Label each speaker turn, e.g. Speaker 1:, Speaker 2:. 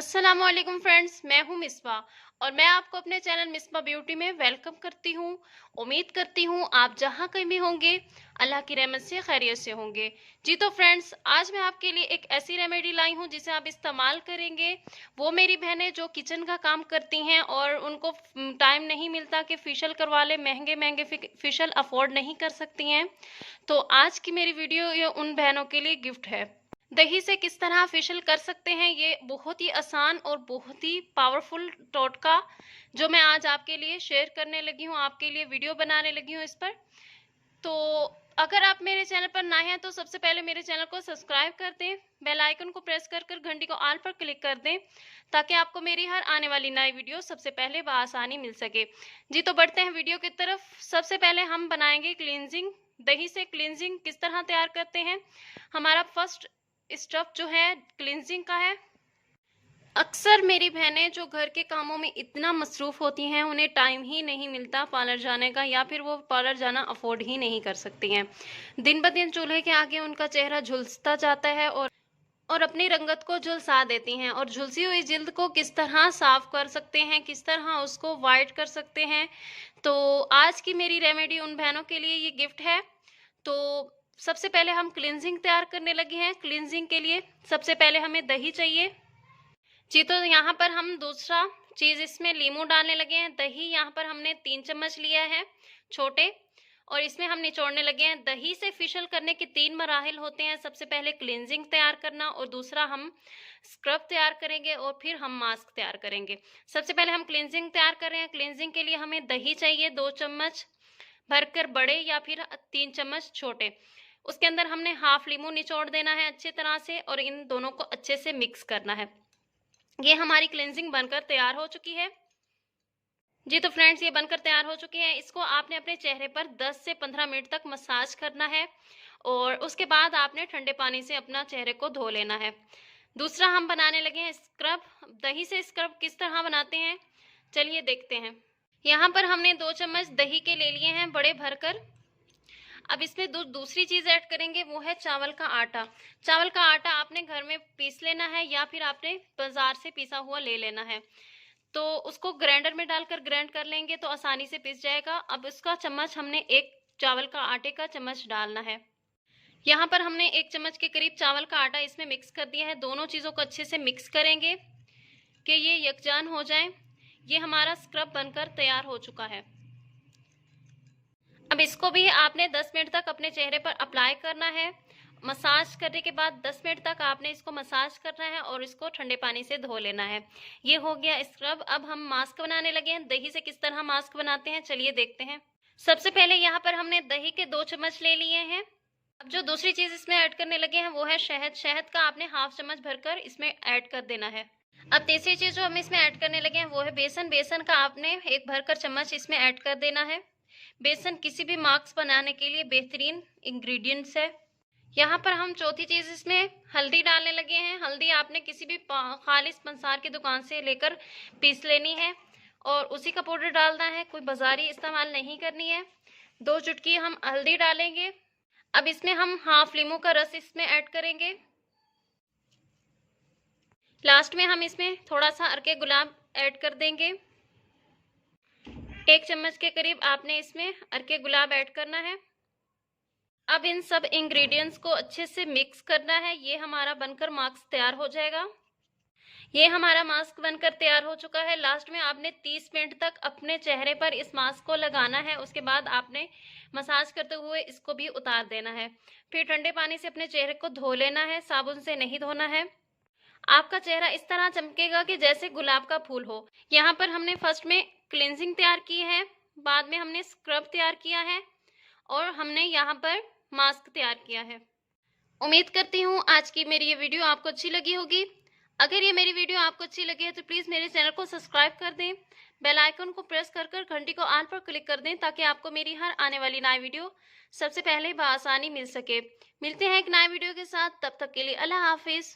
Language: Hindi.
Speaker 1: अस्सलामुअलैकुम फ्रेंड्स, मैं हूं मिसबा और मैं आपको अपने चैनल मिसबा ब्यूटी में वेलकम करती हूं। उम्मीद करती हूं आप जहां कहीं भी होंगे अल्लाह की रहमत से खैरियत से होंगे। जी तो फ्रेंड्स, आज मैं आपके लिए एक ऐसी रेमेडी लाई हूं जिसे आप इस्तेमाल करेंगे। वो मेरी बहनें जो किचन का काम करती हैं और उनको टाइम नहीं मिलता कि फेशियल करवा ले, महंगे महंगे फेशियल अफोर्ड नहीं कर सकती हैं, तो आज की मेरी वीडियो ये उन बहनों के लिए गिफ्ट है। दही से किस तरह फेशियल कर सकते हैं, ये बहुत ही आसान और बहुत ही पावरफुल टोटका जो मैं आज आपके लिए शेयर करने लगी हूँ, आपके लिए वीडियो बनाने लगी हूँ इस पर। तो अगर आप मेरे चैनल पर नए हैं तो सबसे पहले मेरे चैनल को सब्सक्राइब कर दें, बेल आइकन को प्रेस कर कर घंटी को ऑल पर क्लिक कर दें ताकि आपको मेरी हर आने वाली नई वीडियो सबसे पहले बआसानी मिल सके। जी तो बढ़ते हैं वीडियो की तरफ। सबसे पहले हम बनाएंगे क्लींजिंग। दही से क्लींजिंग किस तरह तैयार करते हैं। हमारा फर्स्ट स्टेप जो है क्लींजिंग का है। अक्सर मेरी बहनें जो घर के कामों में इतना मसरूफ होती हैं, उन्हें टाइम ही नहीं मिलता पार्लर जाने का, या फिर वो पार्लर जाना अफोर्ड ही नहीं कर सकती हैं। दिन ब दिन चूल्हे के आगे उनका चेहरा झुलसता जाता है और अपनी रंगत को झुलसा देती हैं। और झुलसी हुई जिल्द को किस तरह साफ कर सकते हैं, किस तरह उसको वाइट कर सकते हैं, तो आज की मेरी रेमेडी उन बहनों के लिए ये गिफ्ट है। तो सबसे पहले हम क्लींजिंग तैयार करने लगे हैं। क्लींजिंग के लिए सबसे पहले हमें दही चाहिए। जी तो यहाँ पर हम दूसरा चीज इसमें लीमू डालने लगे हैं। दही यहाँ पर हमने 3 चम्मच लिया है छोटे, और इसमें हम निचोड़ने लगे हैं। दही से फेशियल करने के 3 मराहिल होते हैं। सबसे पहले क्लींजिंग तैयार करना, और दूसरा हम स्क्रब तैयार करेंगे, और फिर हम मास्क तैयार करेंगे। सबसे पहले हम क्लींजिंग तैयार कर रहे हैं। क्लींजिंग के लिए हमें दही चाहिए 2 चम्मच भरकर बड़े, या फिर 3 चम्मच छोटे। उसके अंदर हमने हाफ लीमू निचोड़ देना है अच्छी तरह से, और इन दोनों को अच्छे से मिक्स करना है। ये हमारी क्लींजिंग बनकर तैयार हो चुकी है। जी तो फ्रेंड्स, ये बनकर तैयार हो चुकी है। इसको आपने अपने चेहरे पर 10 से 15 मिनट तक मसाज करना है, और उसके बाद आपने ठंडे पानी से अपना चेहरे को धो लेना है। दूसरा हम बनाने लगे हैं स्क्रब। दही से स्क्रब किस तरह बनाते हैं, चलिए देखते हैं। यहाँ पर हमने 2 चम्मच दही के ले लिए हैं बड़े भरकर। अब इसमें दूसरी चीज ऐड करेंगे, वो है चावल का आटा। चावल का आटा आपने घर में पीस लेना है, या फिर आपने बाजार से पीसा हुआ ले लेना है। तो उसको ग्राइंडर में डालकर ग्राइंड कर लेंगे तो आसानी से पिस जाएगा। अब इसका चम्मच हमने एक चावल का आटे का चम्मच डालना है। यहाँ पर हमने 1 चम्मच के करीब चावल का आटा इसमें मिक्स कर दिया है। दोनों चीजों को अच्छे से मिक्स करेंगे कि ये यकजान हो जाए। ये हमारा स्क्रब बनकर तैयार हो चुका है। अब इसको भी आपने 10 मिनट तक अपने चेहरे पर अप्लाई करना है। मसाज करने के बाद 10 मिनट तक आपने इसको मसाज करना है, और इसको ठंडे पानी से धो लेना है। ये हो गया स्क्रब। अब हम मास्क बनाने लगे हैं। दही से किस तरह मास्क बनाते हैं, चलिए देखते हैं। सबसे पहले यहाँ पर हमने दही के 2 चम्मच ले लिए हैं। अब जो दूसरी चीज इसमें ऐड करने लगे हैं वो है शहद। शहद का आपने हाफ चम्मच भरकर इसमें ऐड कर देना है। अब तीसरी चीज जो हम इसमें ऐड करने लगे हैं वो है बेसन। बेसन का आपने 1 भरकर चम्मच इसमें ऐड कर देना है। बेसन किसी भी मास्क बनाने के लिए बेहतरीन इंग्रेडिएंट्स है। यहाँ पर हम चौथी चीज इसमें हल्दी डालने लगे हैं। हल्दी आपने किसी भी खालिस पंसार की दुकान से लेकर पीस लेनी है, और उसी का पाउडर डालना है, कोई बाजारी इस्तेमाल नहीं करनी है। 2 चुटकी हम हल्दी डालेंगे। अब इसमें हम हाफ लीमू का रस इसमें ऐड करेंगे। लास्ट में हम इसमें थोड़ा सा अर्के गुलाब ऐड कर देंगे। 1 चम्मच के करीब आपने इसमें अर्के गुलाब ऐड करना है। अब इन सब इंग्रेडिएंट्स को अच्छे से मिक्स करना है। ये हमारा बनकर मास्क तैयार हो जाएगा। ये हमारा मास्क बनकर तैयार हो चुका है। लास्ट में आपने 30 मिनट तक अपने चेहरे पर इस मास्क को लगाना है। उसके बाद आपने मसाज करते हुए इसको भी उतार देना है। फिर ठंडे पानी से अपने चेहरे को धो लेना है, साबुन से नहीं धोना है। आपका चेहरा इस तरह चमकेगा कि जैसे गुलाब का फूल हो। यहाँ पर हमने फर्स्ट में क्लींजिंग तैयार की है, बाद में हमने स्क्रब तैयार किया है, और हमने यहाँ पर मास्क तैयार किया है। उम्मीद करती हूँ आज की मेरी ये वीडियो आपको अच्छी लगी होगी। अगर ये मेरी वीडियो आपको अच्छी लगी है तो प्लीज़ मेरे चैनल को सब्सक्राइब कर दें, बेल आइकन को प्रेस कर कर घंटी को ऑल पर क्लिक कर दें ताकि आपको मेरी हर आने वाली नई वीडियो सबसे पहले बआसानी मिल सके। मिलते हैं एक नए वीडियो के साथ, तब तक के लिए अल्लाह हाफिज़।